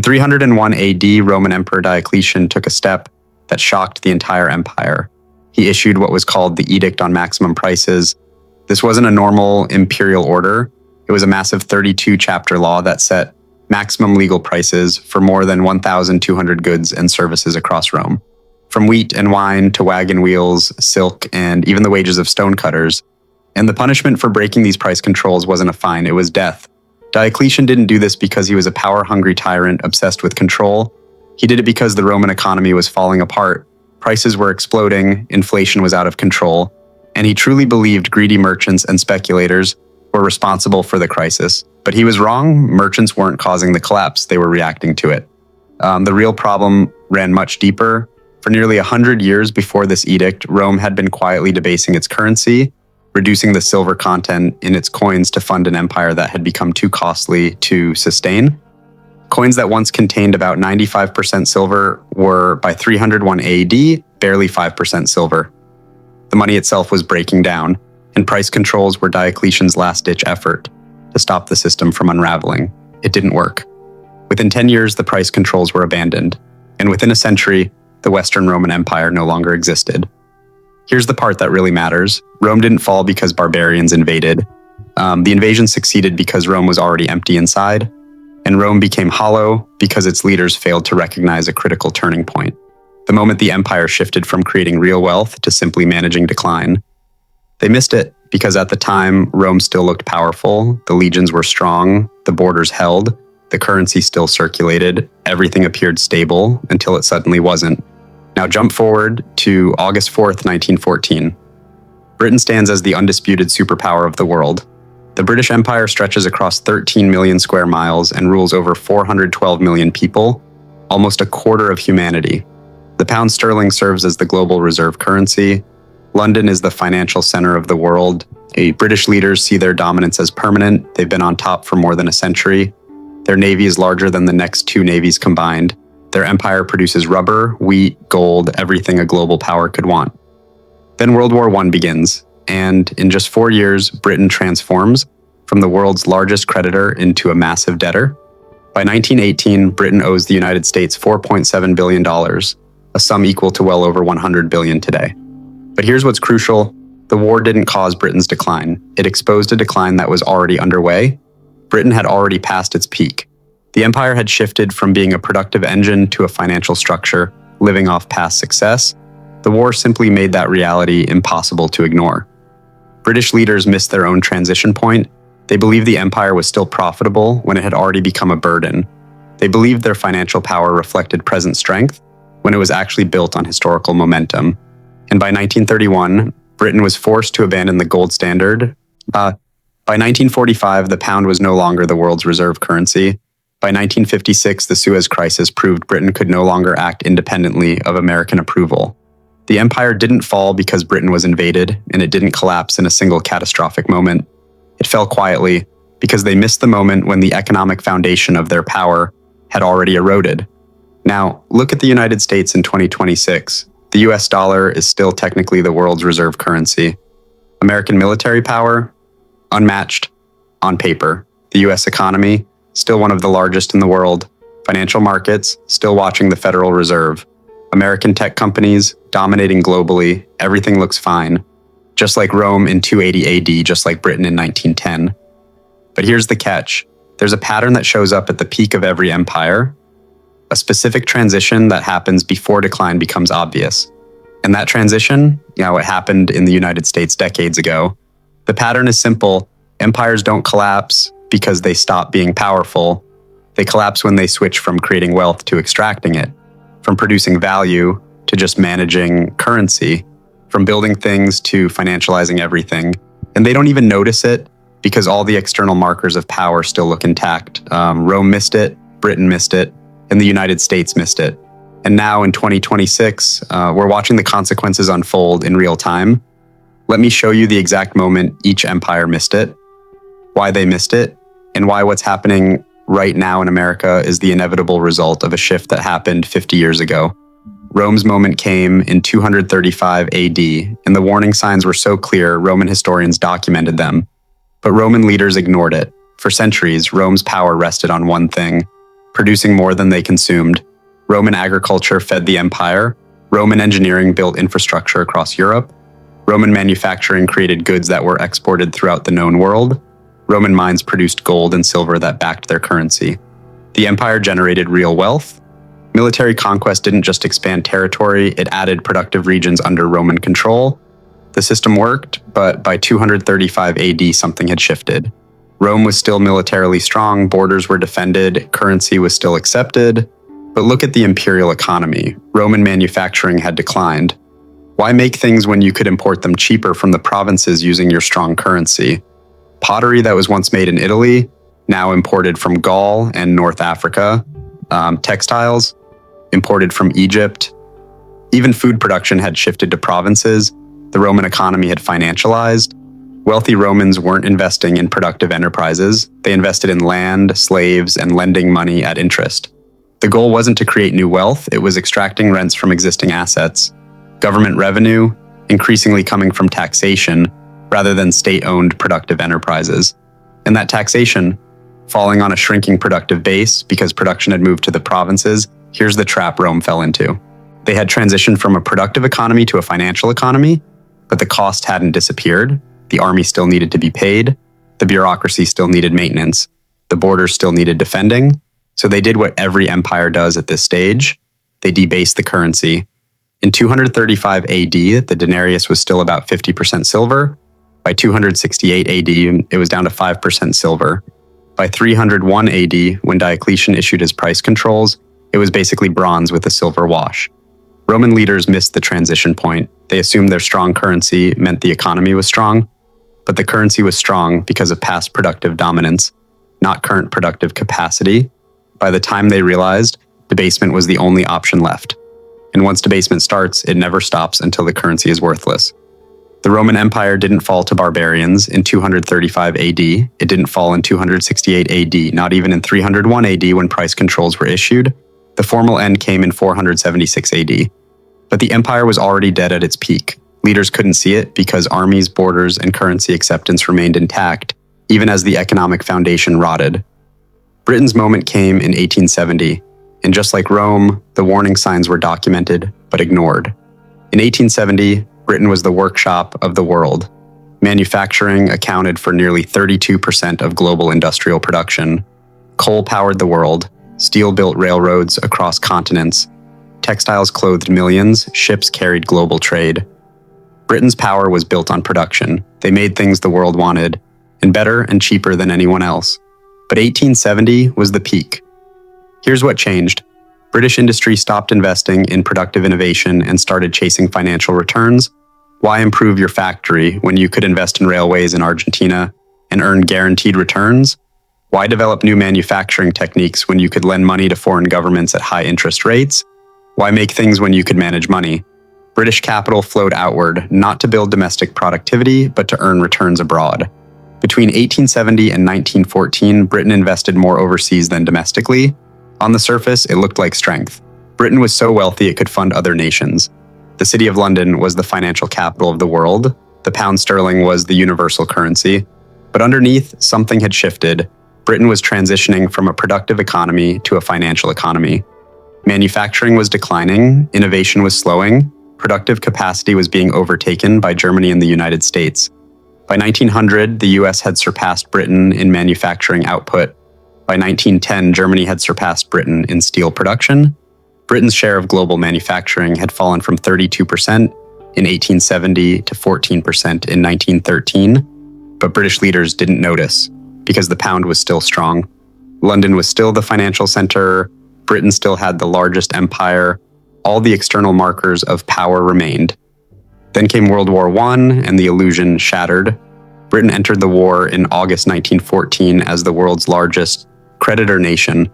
In 301 AD, Roman Emperor Diocletian took a step that shocked the entire empire. He issued what was called the Edict on Maximum Prices. This wasn't a normal imperial order. It was a massive 32-chapter law that set maximum legal prices for more than 1,200 goods and services across Rome. From wheat and wine to wagon wheels, silk, and even the wages of stonecutters. And the punishment for breaking these price controls wasn't a fine, it was death. Diocletian didn't do this because he was a power-hungry tyrant obsessed with control. He did it because the Roman economy was falling apart, prices were exploding, inflation was out of control, and he truly believed greedy merchants and speculators were responsible for the crisis. But he was wrong. Merchants weren't causing the collapse, they were reacting to it. The real problem ran much deeper. For nearly 100 years before this edict, Rome had been quietly debasing its currency, reducing the silver content in its coins to fund an empire that had become too costly to sustain. Coins that once contained about 95% silver were, by 301 AD, barely 5% silver. The money itself was breaking down, and price controls were Diocletian's last-ditch effort to stop the system from unraveling. It didn't work. Within 10 years, the price controls were abandoned, and within a century, the Western Roman Empire no longer existed. Here's the part that really matters. Rome didn't fall because barbarians invaded. The invasion succeeded because Rome was already empty inside, and Rome became hollow because its leaders failed to recognize a critical turning point. The moment the empire shifted from creating real wealth to simply managing decline. They missed it because at the time, Rome still looked powerful, the legions were strong, the borders held, the currency still circulated, everything appeared stable until it suddenly wasn't. Now jump forward to August 4th, 1914. Britain stands as the undisputed superpower of the world. The British Empire stretches across 13 million square miles and rules over 412 million people, almost a quarter of humanity. The pound sterling serves as the global reserve currency. London is the financial center of the world. British leaders see their dominance as permanent. They've been on top for more than a century. Their navy is larger than the next two navies combined. Their empire produces rubber, wheat, gold, everything a global power could want. Then World War I begins, and in just 4 years, Britain transforms from the world's largest creditor into a massive debtor. By 1918, Britain owes the United States $4.7 billion, a sum equal to well over $100 billion today. But here's what's crucial. The war didn't cause Britain's decline. It exposed a decline that was already underway. Britain had already passed its peak. The empire had shifted from being a productive engine to a financial structure, living off past success. The war simply made that reality impossible to ignore. British leaders missed their own transition point. They believed the empire was still profitable when it had already become a burden. They believed their financial power reflected present strength when it was actually built on historical momentum. And by 1931, Britain was forced to abandon the gold standard. By 1945, the pound was no longer the world's reserve currency. By 1956, the Suez Crisis proved Britain could no longer act independently of American approval. The empire didn't fall because Britain was invaded, and it didn't collapse in a single catastrophic moment. It fell quietly because they missed the moment when the economic foundation of their power had already eroded. Now, look at the United States in 2026. The US dollar is still technically the world's reserve currency. American military power? Unmatched on paper. The US economy? Still one of the largest in the world. Financial markets? Still watching the Federal Reserve. American tech companies? Dominating globally. Everything looks fine. Just like Rome in 280 AD, just like Britain in 1910. But here's the catch. There's a pattern that shows up at the peak of every empire. A specific transition that happens before decline becomes obvious. And that transition, it happened in the United States decades ago. The pattern is simple. Empires don't collapse because they stop being powerful. They collapse when they switch from creating wealth to extracting it, from producing value to just managing currency, from building things to financializing everything. And they don't even notice it because all the external markers of power still look intact. Rome missed it, Britain missed it, and the United States missed it. And now in 2026, we're watching the consequences unfold in real time. Let me show you the exact moment each empire missed it, why they missed it, and why what's happening right now in America is the inevitable result of a shift that happened 50 years ago. Rome's moment came in 235 AD, and the warning signs were so clear, Roman historians documented them. But Roman leaders ignored it. For centuries, Rome's power rested on one thing: producing more than they consumed. Roman agriculture fed the empire. Roman engineering built infrastructure across Europe. Roman manufacturing created goods that were exported throughout the known world. Roman mines produced gold and silver that backed their currency. The empire generated real wealth. Military conquest didn't just expand territory, it added productive regions under Roman control. The system worked, but by 235 AD, something had shifted. Rome was still militarily strong, borders were defended, currency was still accepted. But look at the imperial economy. Roman manufacturing had declined. Why make things when you could import them cheaper from the provinces using your strong currency? Pottery that was once made in Italy, now imported from Gaul and North Africa. Textiles, imported from Egypt. Even food production had shifted to provinces. The Roman economy had financialized. Wealthy Romans weren't investing in productive enterprises. They invested in land, slaves, and lending money at interest. The goal wasn't to create new wealth, it was extracting rents from existing assets. Government revenue, increasingly coming from taxation, rather than state-owned productive enterprises. And that taxation, falling on a shrinking productive base because production had moved to the provinces, here's the trap Rome fell into. They had transitioned from a productive economy to a financial economy, but the cost hadn't disappeared. The army still needed to be paid. The bureaucracy still needed maintenance. The borders still needed defending. So they did what every empire does at this stage. They debased the currency. In 235 AD, the denarius was still about 50% silver. By 268 AD, it was down to 5% silver. By 301 AD, when Diocletian issued his price controls, it was basically bronze with a silver wash. Roman leaders missed the transition point. They assumed their strong currency meant the economy was strong, but the currency was strong because of past productive dominance, not current productive capacity. By the time they realized, debasement was the only option left. And once debasement starts, it never stops until the currency is worthless. The Roman Empire didn't fall to barbarians in 235 AD. It didn't fall in 268 AD, not even in 301 AD when price controls were issued. The formal end came in 476 AD. But the empire was already dead at its peak. Leaders couldn't see it because armies, borders, and currency acceptance remained intact, even as the economic foundation rotted. Britain's moment came in 1870, and just like Rome, the warning signs were documented but ignored. In 1870, Britain was the workshop of the world. Manufacturing accounted for nearly 32% of global industrial production. Coal powered the world. Steel built railroads across continents. Textiles clothed millions. Ships carried global trade. Britain's power was built on production. They made things the world wanted, and better and cheaper than anyone else. But 1870 was the peak. Here's what changed. British industry stopped investing in productive innovation and started chasing financial returns. Why improve your factory when you could invest in railways in Argentina and earn guaranteed returns? Why develop new manufacturing techniques when you could lend money to foreign governments at high interest rates? Why make things when you could manage money? British capital flowed outward, not to build domestic productivity, but to earn returns abroad. Between 1870 and 1914, Britain invested more overseas than domestically. On the surface, it looked like strength. Britain was so wealthy it could fund other nations. The City of London was the financial capital of the world. The pound sterling was the universal currency. But underneath, something had shifted. Britain was transitioning from a productive economy to a financial economy. Manufacturing was declining, innovation was slowing, productive capacity was being overtaken by Germany and the United States. By 1900, the US had surpassed Britain in manufacturing output. By 1910, Germany had surpassed Britain in steel production. Britain's share of global manufacturing had fallen from 32% in 1870 to 14% in 1913, but British leaders didn't notice because the pound was still strong. London was still the financial center. Britain still had the largest empire. All the external markers of power remained. Then came World War I, and the illusion shattered. Britain entered the war in August 1914 as the world's largest creditor nation.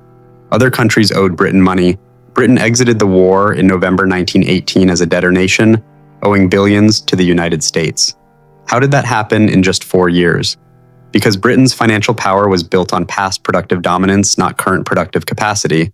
Other countries owed Britain money. Britain exited the war in November 1918 as a debtor nation, owing billions to the United States. How did that happen in just 4 years? Because Britain's financial power was built on past productive dominance, not current productive capacity.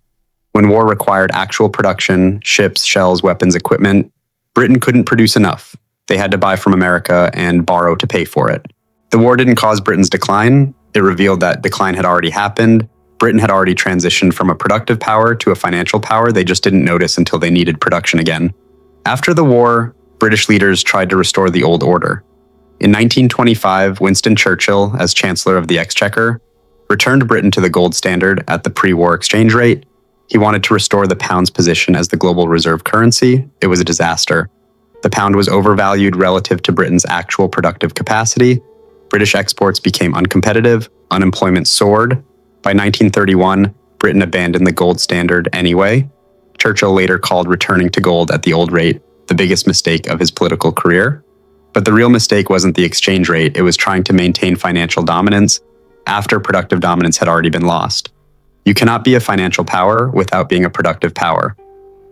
When war required actual production, ships, shells, weapons, equipment, Britain couldn't produce enough. They had to buy from America and borrow to pay for it. The war didn't cause Britain's decline. It revealed that decline had already happened. Britain had already transitioned from a productive power to a financial power. They just didn't notice until they needed production again. After the war, British leaders tried to restore the old order. In 1925, Winston Churchill, as Chancellor of the Exchequer, returned Britain to the gold standard at the pre-war exchange rate. He wanted to restore the pound's position as the global reserve currency. It was a disaster. The pound was overvalued relative to Britain's actual productive capacity. British exports became uncompetitive. Unemployment soared. By 1931, Britain abandoned the gold standard anyway. Churchill later called returning to gold at the old rate the biggest mistake of his political career. But the real mistake wasn't the exchange rate, it was trying to maintain financial dominance after productive dominance had already been lost. You cannot be a financial power without being a productive power.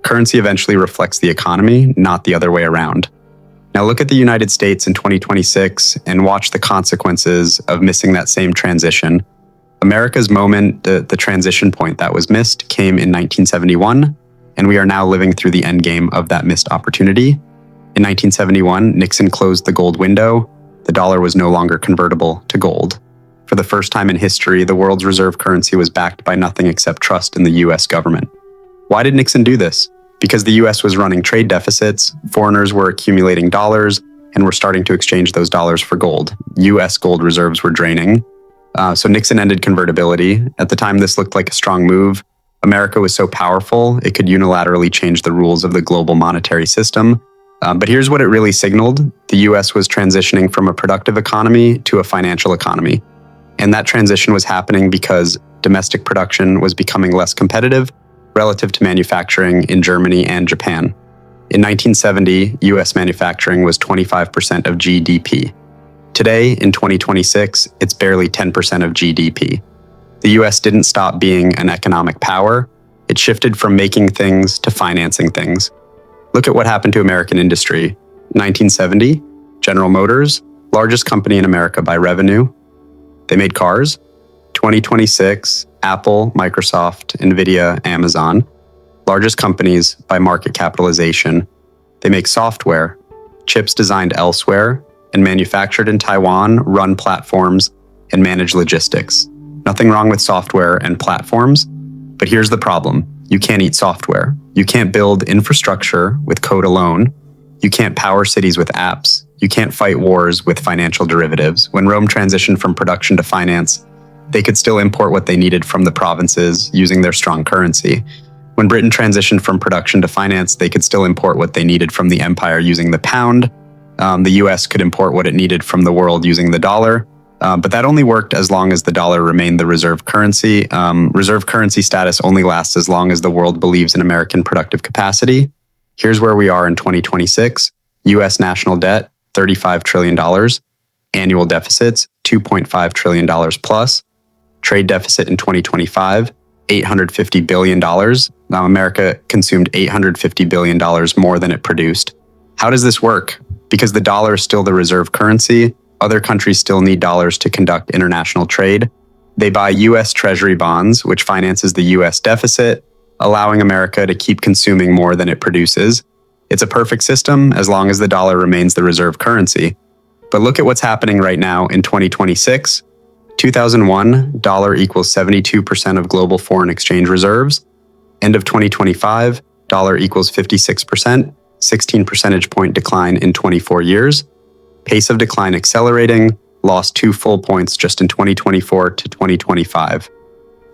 Currency eventually reflects the economy, not the other way around. Now look at the United States in 2026 and watch the consequences of missing that same transition. America's moment, the transition point that was missed, came in 1971, and we are now living through the endgame of that missed opportunity. In 1971, Nixon closed the gold window. The dollar was no longer convertible to gold. For the first time in history, the world's reserve currency was backed by nothing except trust in the US government. Why did Nixon do this? Because the US was running trade deficits, foreigners were accumulating dollars, and were starting to exchange those dollars for gold. US gold reserves were draining. So Nixon ended convertibility. At the time, this looked like a strong move. America was so powerful, it could unilaterally change the rules of the global monetary system. But here's what it really signaled. The US was transitioning from a productive economy to a financial economy. And that transition was happening because domestic production was becoming less competitive relative to manufacturing in Germany and Japan. In 1970, US manufacturing was 25% of GDP. Today, in 2026, it's barely 10% of GDP. The US didn't stop being an economic power. It shifted from making things to financing things. Look at what happened to American industry. 1970, General Motors, largest company in America by revenue. They made cars. 2026, Apple, Microsoft, Nvidia, Amazon, largest companies by market capitalization. They make software, chips designed elsewhere and manufactured in Taiwan, run platforms, and manage logistics. Nothing wrong with software and platforms, but here's the problem. You can't eat software. You can't build infrastructure with code alone. You can't power cities with apps. You can't fight wars with financial derivatives. When Rome transitioned from production to finance, they could still import what they needed from the provinces using their strong currency. When Britain transitioned from production to finance, they could still import what they needed from the empire using the pound. The US could import what it needed from the world using the dollar. But that only worked as long as the dollar remained the reserve currency. Reserve currency status only lasts as long as the world believes in American productive capacity. Here's where we are in 2026. US national debt, $35 trillion. Annual deficits, $2.5 trillion plus. Trade deficit in 2025, $850 billion. Now America consumed $850 billion more than it produced. How does this work? Because the dollar is still the reserve currency, other countries still need dollars to conduct international trade. They buy US Treasury bonds, which finances the US deficit, allowing America to keep consuming more than it produces. It's a perfect system as long as the dollar remains the reserve currency. But look at what's happening right now in 2026. 2001, dollar equals 72% of global foreign exchange reserves. End of 2025, dollar equals 56%, 16 percentage point decline in 24 years. Pace of decline accelerating, lost 2 full points just in 2024 to 2025.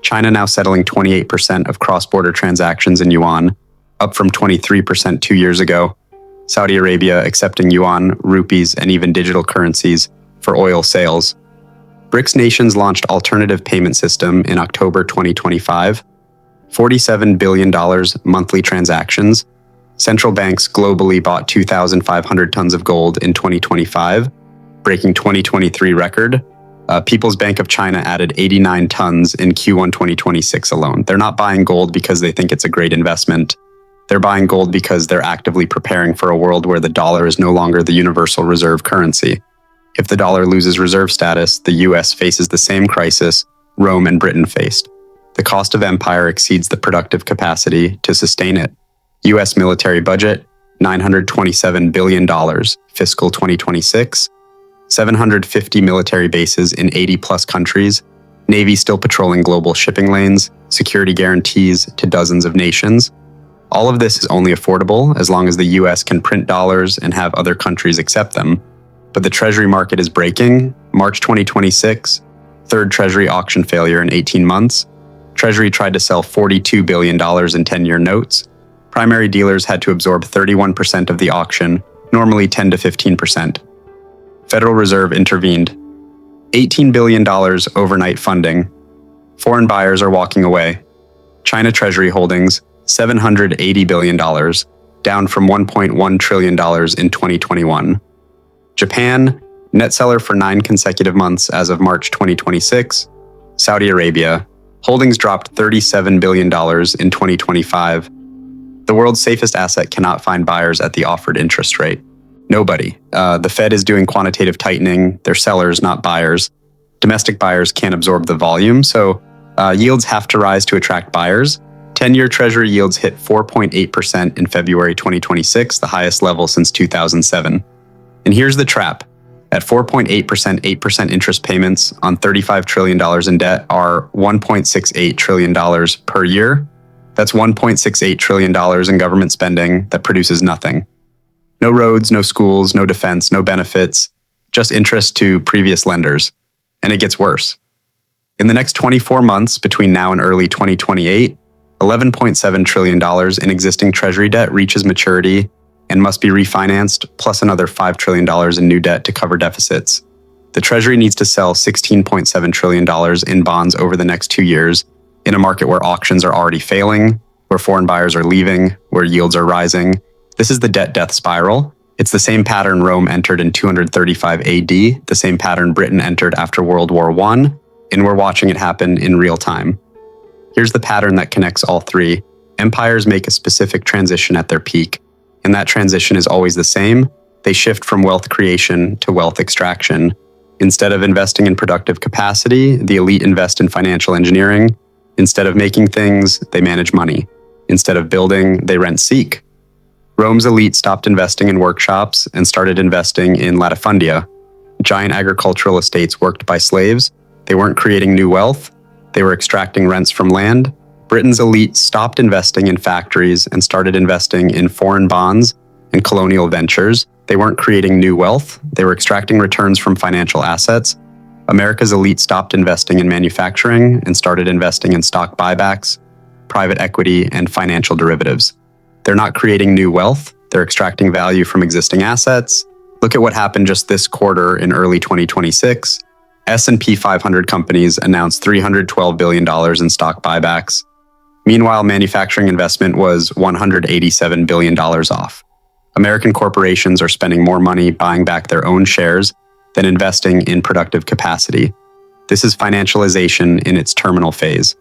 China now settling 28% of cross-border transactions in yuan, up from 23% 2 years ago. Saudi Arabia accepting yuan, rupees, and even digital currencies for oil sales. BRICS nations launched alternative payment system in October 2025. $47 billion monthly transactions. Central banks globally bought 2,500 tons of gold in 2025, breaking 2023 record. People's Bank of China added 89 tons in Q1 2026 alone. They're not buying gold because they think it's a great investment. They're buying gold because they're actively preparing for a world where the dollar is no longer the universal reserve currency. If the dollar loses reserve status, the US faces the same crisis Rome and Britain faced. The cost of empire exceeds the productive capacity to sustain it. US military budget, $927 billion, fiscal 2026, 750 military bases in 80 plus countries, Navy still patrolling global shipping lanes, security guarantees to dozens of nations. All of this is only affordable as long as the US can print dollars and have other countries accept them. But the Treasury market is breaking. March 2026, third Treasury auction failure in 18 months. Treasury tried to sell $42 billion in 10-year notes. Primary dealers had to absorb 31% of the auction, normally 10 to 15%. Federal Reserve intervened. $18 billion overnight funding. Foreign buyers are walking away. China Treasury holdings, $780 billion, down from $1.1 trillion in 2021. Japan, net seller for 9 consecutive months as of March 2026. Saudi Arabia, holdings dropped $37 billion in 2025. The world's safest asset cannot find buyers at the offered interest rate. Nobody. The Fed is doing quantitative tightening. They're sellers, not buyers. Domestic buyers can't absorb the volume, so yields have to rise to attract buyers. 10-year Treasury yields hit 4.8% in February 2026, the highest level since 2007. And here's the trap. At 4.8%, 8% interest payments on $35 trillion in debt are $1.68 trillion per year. That's $1.68 trillion in government spending that produces nothing. No roads, no schools, no defense, no benefits, just interest to previous lenders. And it gets worse. In the next 24 months, between now and early 2028, $11.7 trillion in existing Treasury debt reaches maturity and must be refinanced, plus another $5 trillion in new debt to cover deficits. The Treasury needs to sell $16.7 trillion in bonds over the next 2 years in a market where auctions are already failing, where foreign buyers are leaving, where yields are rising. This is the debt death spiral. It's the same pattern Rome entered in 235 AD, the same pattern Britain entered after World War I, and we're watching it happen in real time. Here's the pattern that connects all three. Empires make a specific transition at their peak, and that transition is always the same. They shift from wealth creation to wealth extraction. Instead of investing in productive capacity, the elite invest in financial engineering. Instead of making things, they manage money. Instead of building, they rent-seek. Rome's elite stopped investing in workshops and started investing in latifundia, giant agricultural estates worked by slaves. They weren't creating new wealth. They were extracting rents from land. Britain's elite stopped investing in factories and started investing in foreign bonds and colonial ventures. They weren't creating new wealth. They were extracting returns from financial assets. America's elite stopped investing in manufacturing and started investing in stock buybacks, private equity, and financial derivatives. They're not creating new wealth. They're extracting value from existing assets. Look at what happened just this quarter in early 2026. S&P 500 companies announced $312 billion in stock buybacks. Meanwhile, manufacturing investment was $187 billion off. American corporations are spending more money buying back their own shares than investing in productive capacity. This is financialization in its terminal phase.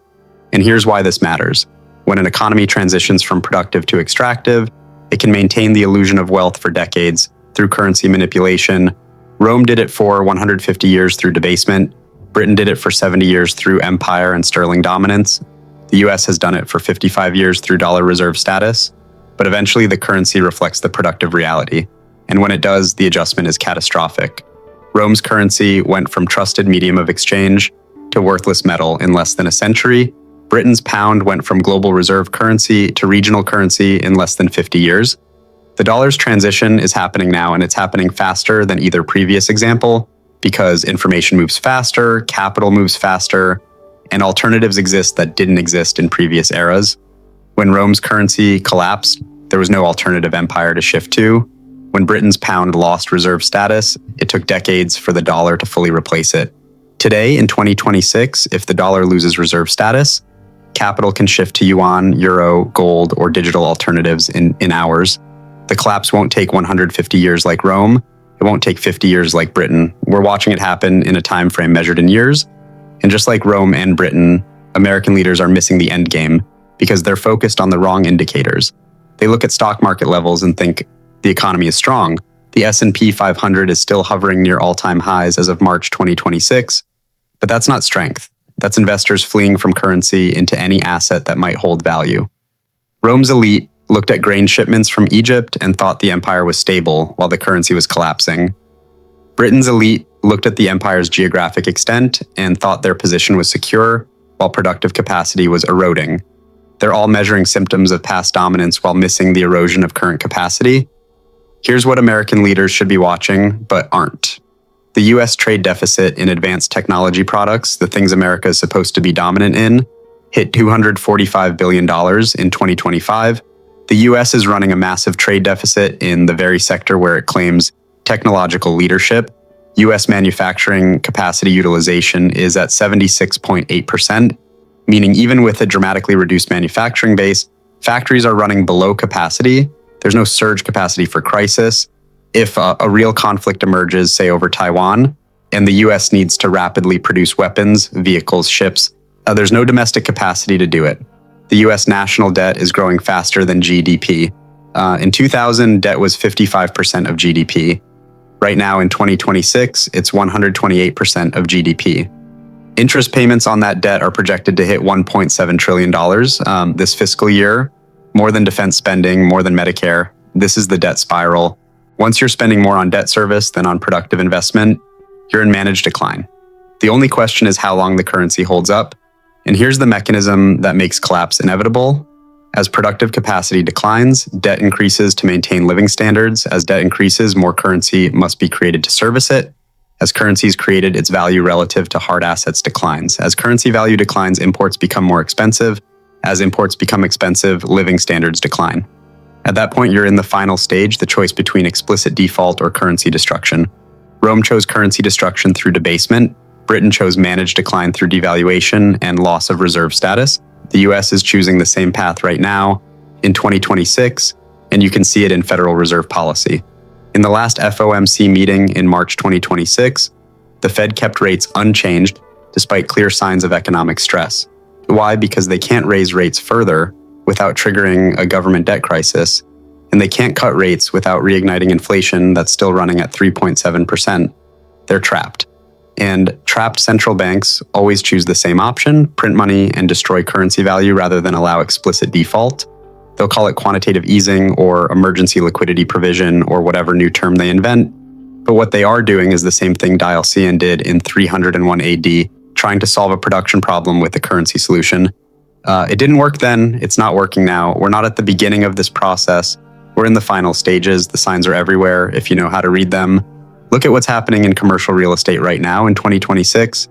And here's why this matters. When an economy transitions from productive to extractive, it can maintain the illusion of wealth for decades through currency manipulation. Rome did it for 150 years through debasement. Britain did it for 70 years through empire and sterling dominance. The US has done it for 55 years through dollar reserve status. But eventually the currency reflects the productive reality. And when it does, the adjustment is catastrophic. Rome's currency went from trusted medium of exchange to worthless metal in less than a century. Britain's pound went from global reserve currency to regional currency in less than 50 years. The dollar's transition is happening now, and it's happening faster than either previous example because information moves faster, capital moves faster, and alternatives exist that didn't exist in previous eras. When Rome's currency collapsed, there was no alternative empire to shift to. When Britain's pound lost reserve status, it took decades for the dollar to fully replace it. Today, in 2026, if the dollar loses reserve status, capital can shift to yuan, euro, gold, or digital alternatives in hours. The collapse won't take 150 years like Rome. It won't take 50 years like Britain. We're watching it happen in a time frame measured in years. And just like Rome and Britain, American leaders are missing the end game because they're focused on the wrong indicators. They look at stock market levels and think the economy is strong. The S&P 500 is still hovering near all-time highs as of March 2026. But that's not strength. That's investors fleeing from currency into any asset that might hold value. Rome's elite looked at grain shipments from Egypt and thought the empire was stable while the currency was collapsing. Britain's elite looked at the empire's geographic extent and thought their position was secure while productive capacity was eroding. They're all measuring symptoms of past dominance while missing the erosion of current capacity. Here's what American leaders should be watching, but aren't. The US trade deficit in advanced technology products, the things America is supposed to be dominant in, hit $245 billion in 2025. The US is running a massive trade deficit in the very sector where it claims technological leadership. US manufacturing capacity utilization is at 76.8%, meaning even with a dramatically reduced manufacturing base, factories are running below capacity. There's no surge capacity for crisis. If a real conflict emerges, say over Taiwan, and the US needs to rapidly produce weapons, vehicles, ships, there's no domestic capacity to do it. The US national debt is growing faster than GDP. In 2000, debt was 55% of GDP. Right now in 2026, it's 128% of GDP. Interest payments on that debt are projected to hit $1.7 trillion this fiscal year, more than defense spending, more than Medicare. This is the debt spiral. Once you're spending more on debt service than on productive investment, you're in managed decline. The only question is how long the currency holds up. And here's the mechanism that makes collapse inevitable. As productive capacity declines, debt increases to maintain living standards. As debt increases, more currency must be created to service it. As currency is created, its value relative to hard assets declines. As currency value declines, imports become more expensive. As imports become expensive, living standards decline. At that point, you're in the final stage, the choice between explicit default or currency destruction. Rome chose currency destruction through debasement. Britain chose managed decline through devaluation and loss of reserve status. The US is choosing the same path right now in 2026, and you can see it in Federal Reserve policy. In the last FOMC meeting in March 2026, the Fed kept rates unchanged despite clear signs of economic stress. Why? Because they can't raise rates further without triggering a government debt crisis, and they can't cut rates without reigniting inflation that's still running at 3.7%. They're trapped. And trapped central banks always choose the same option, print money and destroy currency value rather than allow explicit default. They'll call it quantitative easing or emergency liquidity provision or whatever new term they invent. But what they are doing is the same thing Diocletian did in 301 AD, trying to solve a production problem with a currency solution. It didn't work then, it's not working now. We're not at the beginning of this process. We're in the final stages. The signs are everywhere if you know how to read them. Look at what's happening in commercial real estate right now in 2026.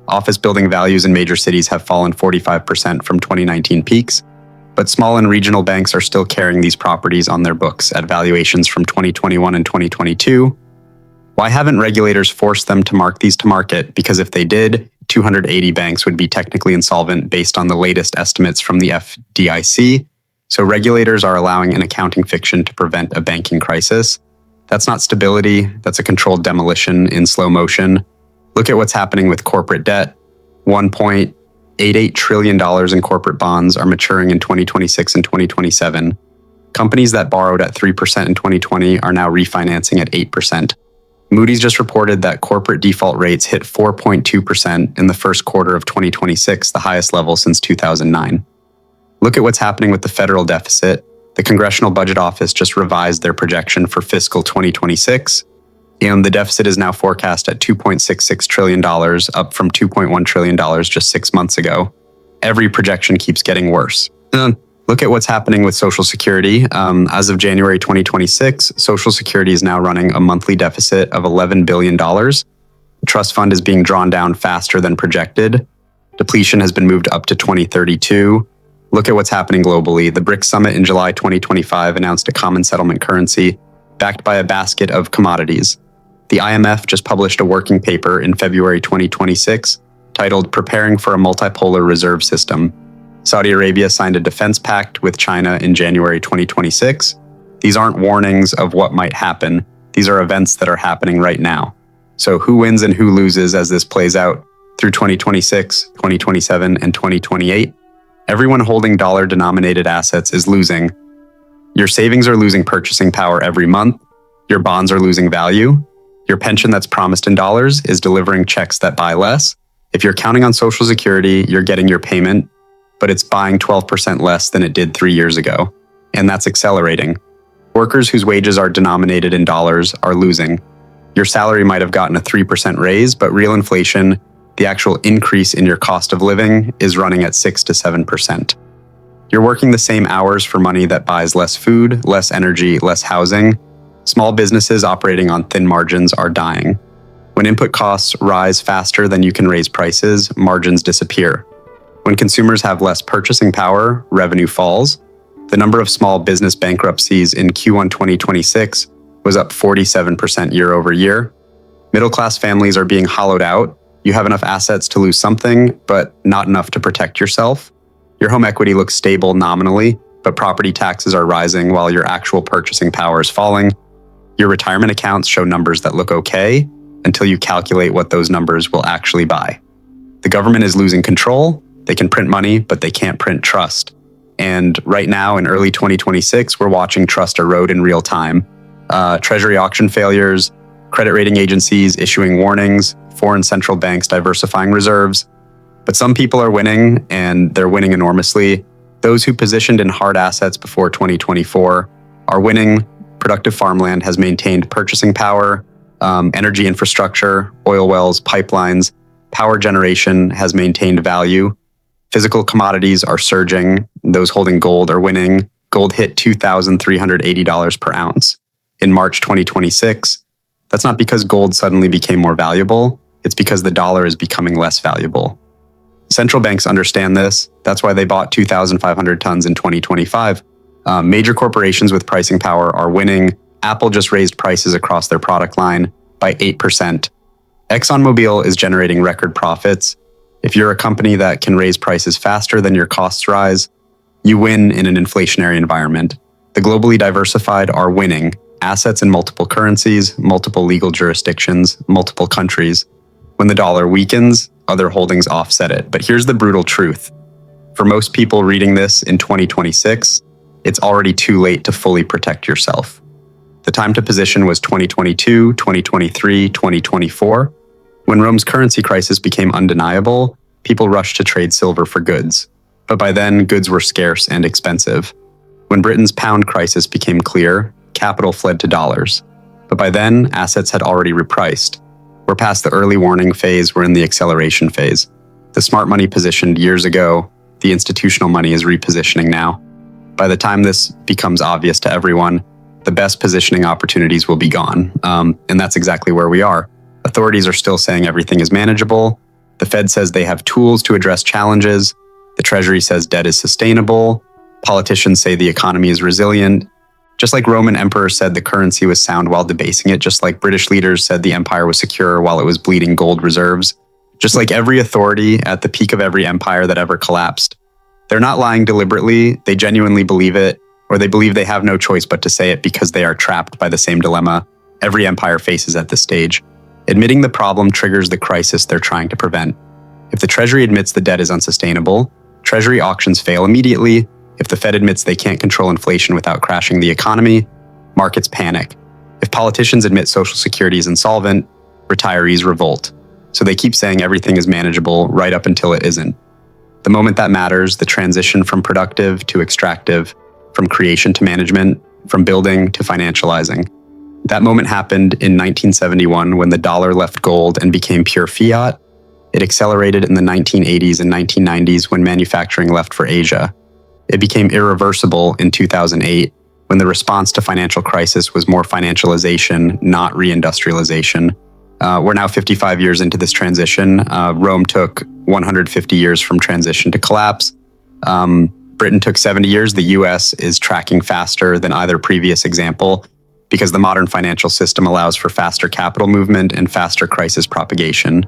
Office building values in major cities have fallen 45% from 2019 peaks, but small and regional banks are still carrying these properties on their books at valuations from 2021 and 2022. Why haven't regulators forced them to mark these to market? Because if they did, 280 banks would be technically insolvent based on the latest estimates from the FDIC. So regulators are allowing an accounting fiction to prevent a banking crisis. That's not stability, that's a controlled demolition in slow motion. Look at what's happening with corporate debt. $1.88 trillion in corporate bonds are maturing in 2026 and 2027. Companies that borrowed at 3% in 2020 are now refinancing at 8%. Moody's just reported that corporate default rates hit 4.2% in the first quarter of 2026, the highest level since 2009. Look at what's happening with the federal deficit. The Congressional Budget Office just revised their projection for fiscal 2026, and the deficit is now forecast at $2.66 trillion, up from $2.1 trillion just 6 months ago. Every projection keeps getting worse. Look at what's happening with Social Security. As of January 2026, Social Security is now running a monthly deficit of $11 billion. The trust fund is being drawn down faster than projected. Depletion has been moved up to 2032. Look at what's happening globally. The BRICS summit in July 2025 announced a common settlement currency backed by a basket of commodities. The IMF just published a working paper in February 2026 titled Preparing for a Multipolar Reserve System. Saudi Arabia signed a defense pact with China in January 2026. These aren't warnings of what might happen. These are events that are happening right now. So who wins and who loses as this plays out through 2026, 2027, and 2028? Everyone holding dollar-denominated assets is losing. Your savings are losing purchasing power every month. Your bonds are losing value. Your pension that's promised in dollars is delivering checks that buy less. If you're counting on Social Security, you're getting your payment, but it's buying 12% less than it did 3 years ago. And that's accelerating. Workers whose wages are denominated in dollars are losing. Your salary might have gotten a 3% raise, but real inflation, the actual increase in your cost of living, is running at 6 to 7%. You're working the same hours for money that buys less food, less energy, less housing. Small businesses operating on thin margins are dying. When input costs rise faster than you can raise prices, margins disappear. When consumers have less purchasing power, revenue falls. The number of small business bankruptcies in Q1 2026 was up 47% year over year. Middle-class families are being hollowed out. You have enough assets to lose something, but not enough to protect yourself. Your home equity looks stable nominally, but property taxes are rising while your actual purchasing power is falling. Your retirement accounts show numbers that look okay until you calculate what those numbers will actually buy. The government is losing control. They can print money, but they can't print trust. And right now, in early 2026, we're watching trust erode in real time. Treasury auction failures, credit rating agencies issuing warnings, foreign central banks diversifying reserves. But some people are winning, and they're winning enormously. Those who positioned in hard assets before 2024 are winning. Productive farmland has maintained purchasing power. Energy infrastructure, oil wells, pipelines, power generation has maintained value. Physical commodities are surging. Those holding gold are winning. Gold hit $2,380 per ounce in March 2026. That's not because gold suddenly became more valuable. It's because the dollar is becoming less valuable. Central banks understand this. That's why they bought 2,500 tons in 2025. Major corporations with pricing power are winning. Apple just raised prices across their product line by 8%. ExxonMobil is generating record profits. If you're a company that can raise prices faster than your costs rise, you win in an inflationary environment. The globally diversified are winning. Assets in multiple currencies, multiple legal jurisdictions, multiple countries. When the dollar weakens, other holdings offset it. But here's the brutal truth. For most people reading this in 2026, it's already too late to fully protect yourself. The time to position was 2022, 2023, 2024. When Rome's currency crisis became undeniable, people rushed to trade silver for goods. But by then, goods were scarce and expensive. When Britain's pound crisis became clear, capital fled to dollars. But by then, assets had already repriced. We're past the early warning phase, we're in the acceleration phase. The smart money positioned years ago, the institutional money is repositioning now. By the time this becomes obvious to everyone, the best positioning opportunities will be gone. And that's exactly where we are. Authorities are still saying everything is manageable. The Fed says they have tools to address challenges. The Treasury says debt is sustainable. Politicians say the economy is resilient. Just like Roman emperors said the currency was sound while debasing it, just like British leaders said the empire was secure while it was bleeding gold reserves, just like every authority at the peak of every empire that ever collapsed. They're not lying deliberately, they genuinely believe it, or they believe they have no choice but to say it because they are trapped by the same dilemma every empire faces at this stage. Admitting the problem triggers the crisis they're trying to prevent. If the Treasury admits the debt is unsustainable, Treasury auctions fail immediately. If the Fed admits they can't control inflation without crashing the economy, markets panic. If politicians admit Social Security is insolvent, retirees revolt. So they keep saying everything is manageable right up until it isn't. The moment that matters, the transition from productive to extractive, from creation to management, from building to financializing. That moment happened in 1971 when the dollar left gold and became pure fiat. It accelerated in the 1980s and 1990s when manufacturing left for Asia. It became irreversible in 2008 when the response to financial crisis was more financialization, not reindustrialization. We're now 55 years into this transition. Rome took 150 years from transition to collapse. Britain took 70 years. The US is tracking faster than either previous example because the modern financial system allows for faster capital movement and faster crisis propagation.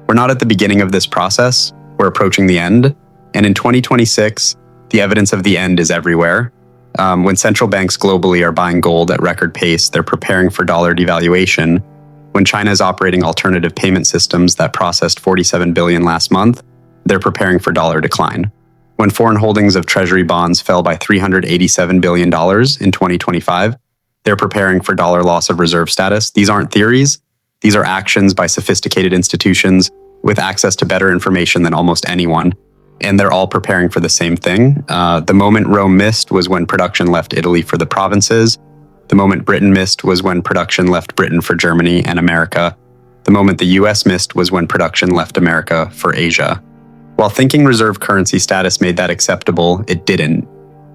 We're not at the beginning of this process. We're approaching the end. And in 2026, the evidence of the end is everywhere. When central banks globally are buying gold at record pace, they're preparing for dollar devaluation. When China is operating alternative payment systems that processed 47 billion last month, they're preparing for dollar decline. When foreign holdings of treasury bonds fell by $387 billion in 2025, they're preparing for dollar loss of reserve status. These aren't theories. These are actions by sophisticated institutions with access to better information than almost anyone. And they're all preparing for the same thing. The moment Rome missed was when production left Italy for the provinces. The moment Britain missed was when production left Britain for Germany and America. The moment the US missed was when production left America for Asia. While thinking reserve currency status made that acceptable, it didn't.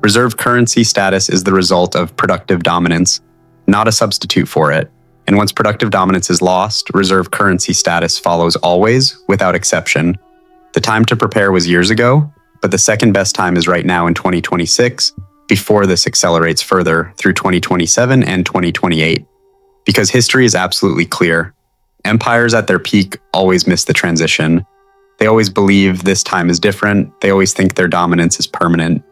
Reserve currency status is the result of productive dominance, not a substitute for it. And once productive dominance is lost, reserve currency status follows always, without exception. The time to prepare was years ago, but the second best time is right now in 2026, before this accelerates further through 2027 and 2028. Because history is absolutely clear. Empires at their peak always miss the transition. They always believe this time is different. They always think their dominance is permanent.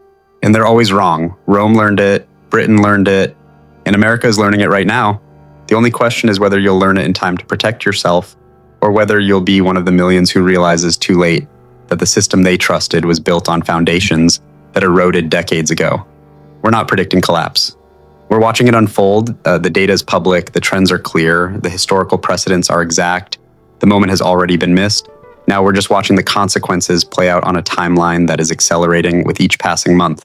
And they're always wrong. Rome learned it, Britain learned it, and America is learning it right now. The only question is whether you'll learn it in time to protect yourself, or whether you'll be one of the millions who realizes too late that the system they trusted was built on foundations that eroded decades ago. We're not predicting collapse. We're watching it unfold. The data is public, the trends are clear, the historical precedents are exact, the moment has already been missed. Now we're just watching the consequences play out on a timeline that is accelerating with each passing month.